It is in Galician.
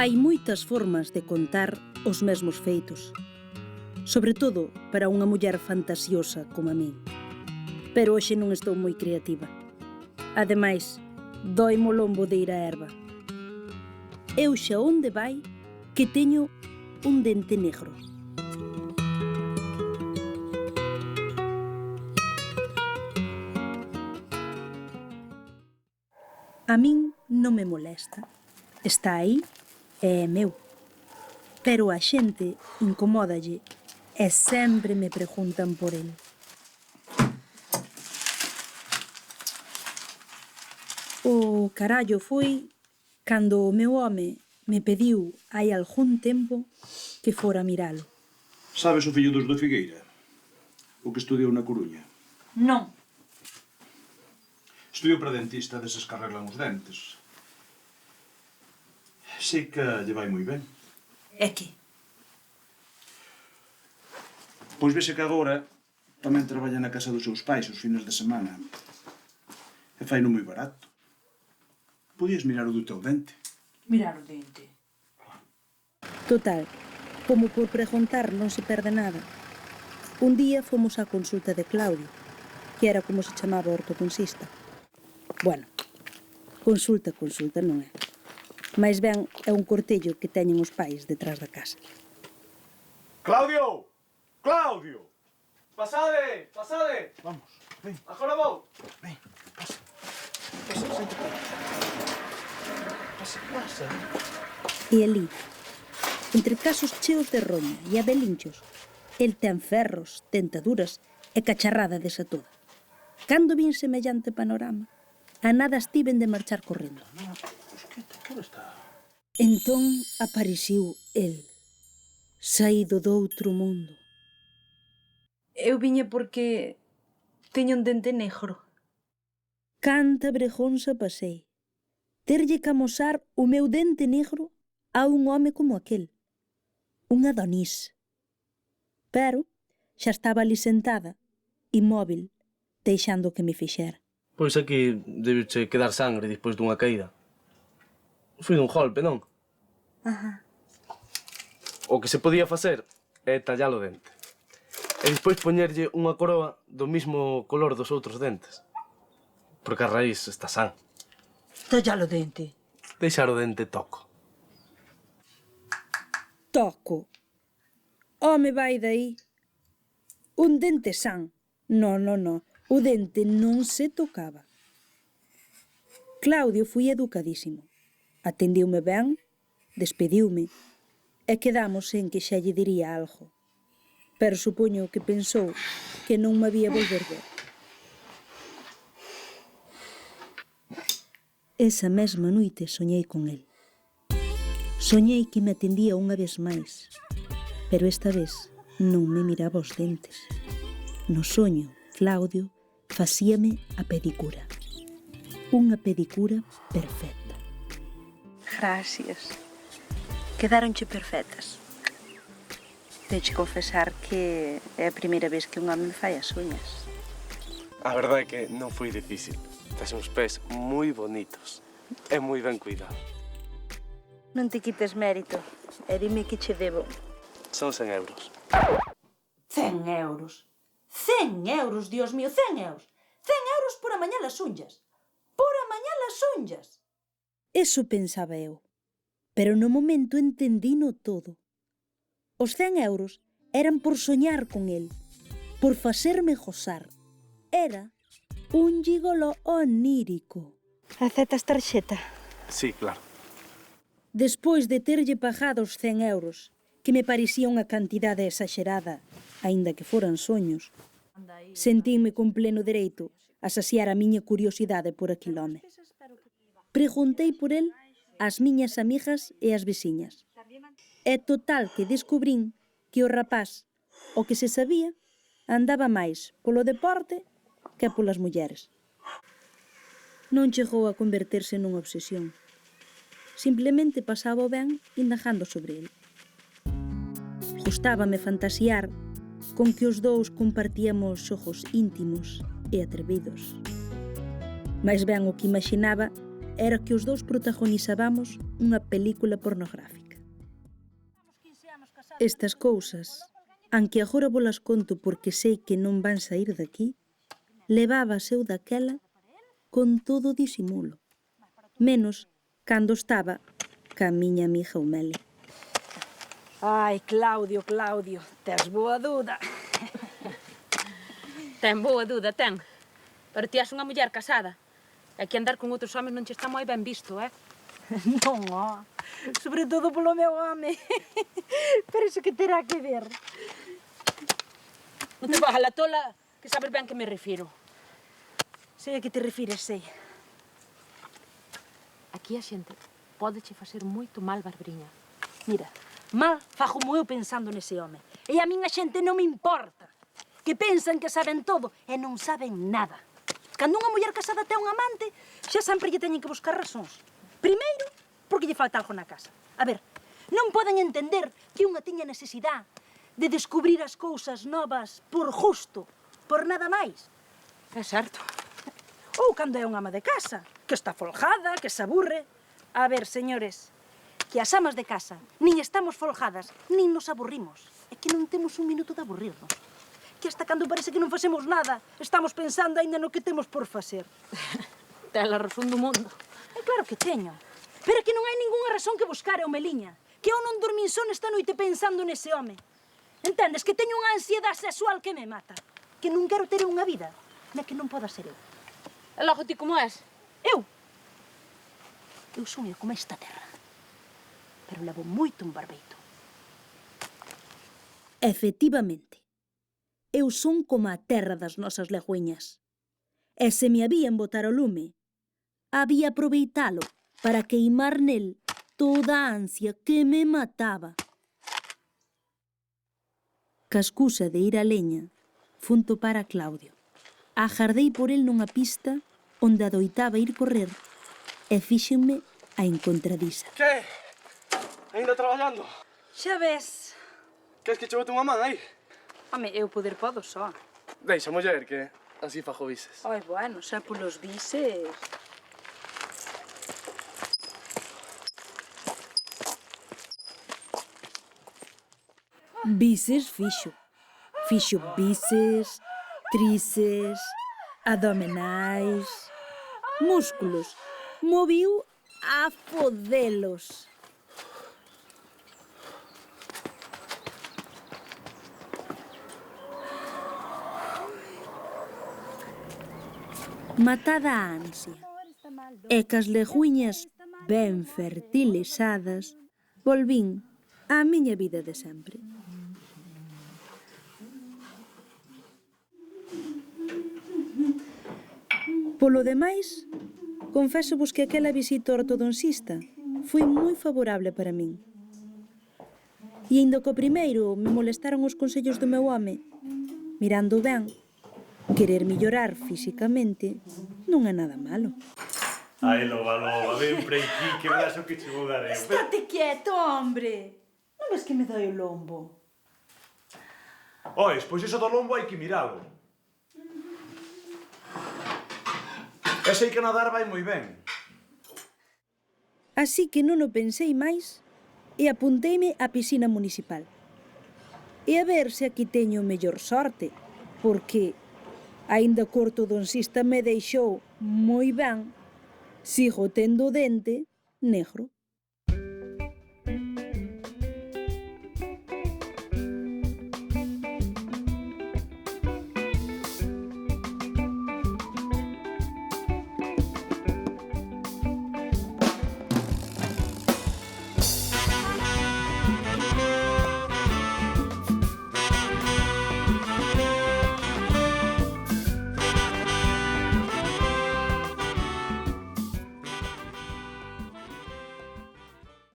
Hai moitas formas de contar os mesmos feitos, sobre todo para unha muller fantasiosa como a min. Pero hoxe non estou moi creativa. Ademais, doimo o lombo de ir á herba. Eu xa onde vai que teño un dente negro. A min non me molesta. Está aí e é meu. Pero a xente incomódalle e sempre me preguntan por el. O carallo foi cando o meu home me pediu hai algún tempo que fora miralo. Sabes o fillo dos da Figueira? O que estudiou na Coruña? Non. Estudiou para dentista deses que arreglan os dentes. Sei que lle vai moi ben. É que? Pois vese que agora tamén traballa na casa dos seus pais os fines de semana. E faino moi barato. Podías mirar o do teu dente. Mirar o dente. Total, como por preguntar non se perde nada. Un día fomos á consulta de Claudio, que era como se chamaba o ortodoncista. Bueno, consulta non é. Mais ben é un cortello que teñen os pais detrás da casa. Claudio! Claudio! Pasade, pasade! Vamos, ven. Agora vou! Ven, pasa. Pasa, sente por aí. Pasa, pasa. E ali, entre casos cheos de roña e abelinchos, el ten ferros, dentaduras e cacharrada desa toda. Cando vin semellante panorama, a nada estiven de marchar correndo. Pois que hora está? Entón apareciu el, saído doutro mundo. Eu viña porque teño un dente negro. Canta bregonsa pasei. Terlle que amosar o meu dente negro a un home como aquel. Un Adonís. Pero xa estaba ali sentada, inmóvil, deixando que me fixera. Pois aquí debeche quedar sangre despois dunha caída. Foi dun golpe, non? Ajá. O que se podía facer é tallar o dente. E despois poñerlle unha coroa do mismo color dos outros dentes. Porque a raíz está san. Tallar o dente. Deixar o dente toco. Toco. Home, vai dai. Un dente san. No. O dente non se tocaba. Claudio foi educadísimo. Atendiume ben, despediume e quedamos en que xa lle diría algo. Pero supoño que pensou que non me había volver ver. Esa mesma noite soñei con el. Soñei que me atendía unha vez máis, pero esta vez non me miraba os dentes. No soño, Claudio facíame a pedicura. Unha pedicura perfecta. Gracias. Quedaronche perfectas. Teño que confesar que é a primeira vez que un home me fai as uñas. A verdade é que non foi difícil. Tes uns pés moi bonitos. E moi ben cuidado. Non te quites mérito. E dime que che debo. Son 100 euros. 100 euros. 100 euros, Dios mío, 100 euros. 100 euros por amañar as unllas. Por amañar as unllas. Eso pensaba eu. Pero no momento entendino todo. Os 100 euros eran por soñar con el, por facerme gozar. Era un gigolo onírico. Aceptas tarxeta? Sí, claro. Despois de terlle pagado os 100 euros, que me parecía unha cantidade exagerada, aínda que foran soños, sentíme con pleno dereito a saciar a miña curiosidade por aquel home. Preguntei por el ás miñas amigas e ás veciñas. É total que descubrín que o rapaz, o que se sabía, andaba máis polo deporte que polas mulleres. Non chegou a converterse nunha obsesión. Simplemente pasaba ben indagando sobre el. Gustábame fantasear con que os dous compartíamos xogos íntimos e atrevidos. Mais ben o que imaginaba era que os dous protagonizábamos unha película pornográfica. Estas cousas, aunque agora volas conto porque sei que non van sair daqui, levabas eu daquela con todo o disimulo. Menos cando estaba ca miña amiga Umeli. Ai, Claudio, tes boa duda. Ten boa duda, ten. Pero ti és unha muller casada. E que andar con outros homes non che está moi ben visto, Non, ó. Sobre todo polo meu home. Pero iso que terá que ver? Non te vas a la tola, que sabes ben que me refiro. Sei a que te refires, sei. Aquí a xente pódeche facer moito mal, Barbariña. Mira, mal fago eu pensando nese home. E a min a xente non me importa. Que pensan que saben todo e non saben nada. Cando unha muller casada ten un amante, xa sempre lle teñen que buscar razóns. Primeiro, porque lle falta algo na casa. A ver, non poden entender que unha teña necesidade de descubrir as cousas novas por gusto, por nada máis. É certo. Ou cando é unha ama de casa, que está folgada, que se aburre. A ver, señores, que as amas de casa nin estamos folgadas, nin nos aburrimos. É que non temos un minuto de aburrirnos. Que hasta cando parece que non facemos nada, estamos pensando aínda no que temos por facer. Ten a razón do mundo. É claro que teño. Pero é que non hai ningunha razón que buscar, Eumeliña. Que eu non dormín son esta noite pensando nese home. Entendes? Que teño unha ansiedade sexual que me mata. Que non quero ter unha vida na que non poda ser eu. E logo ti como és? Eu son eu como esta terra. Pero levo moito un barbeito. Efectivamente, eu son como a terra das nosas legüeñas. E se me habían botar o lume, había aproveitalo para queimar nel toda a ansia que me mataba. Cascusa de ir a leña, fun topar a Claudio. Agardei por el nunha pista onde adoitaba ir correr e fíxenme a encontradiza. Que? Ainda traballando? Xa ves. Queres que che bote unha man aí? Home, eu poder podo só. Deixa, muller, que así fajo bises. Ai, bueno, xa polos bises. Bises fixo. Fixo bíceps, tríceps, abdominais, músculos. Moviu a fodelos. Matada a ansia e cas leguiñas ben fertilizadas, volvín á miña vida de sempre. Polo demais, confésovos que aquela visita ao ortodoncista foi moi favorable para min. E ainda que o primeiro me molestaron os consellos do meu home, mirando ben, querer mellorar físicamente non é nada malo. Ai, loba, ven por aquí, que verás o que che vou dar eu. Estate quieto, hombre. Non ves que me doi o lombo? Ois, pois iso do lombo hai que miralo. E sei que nadar vai moi ben. Así que non o pensei máis e apunteime á piscina municipal. E a ver se aquí teño mellor sorte, porque, aínda que o ortodoncista me deixou moi ben, sigo tendo o dente negro.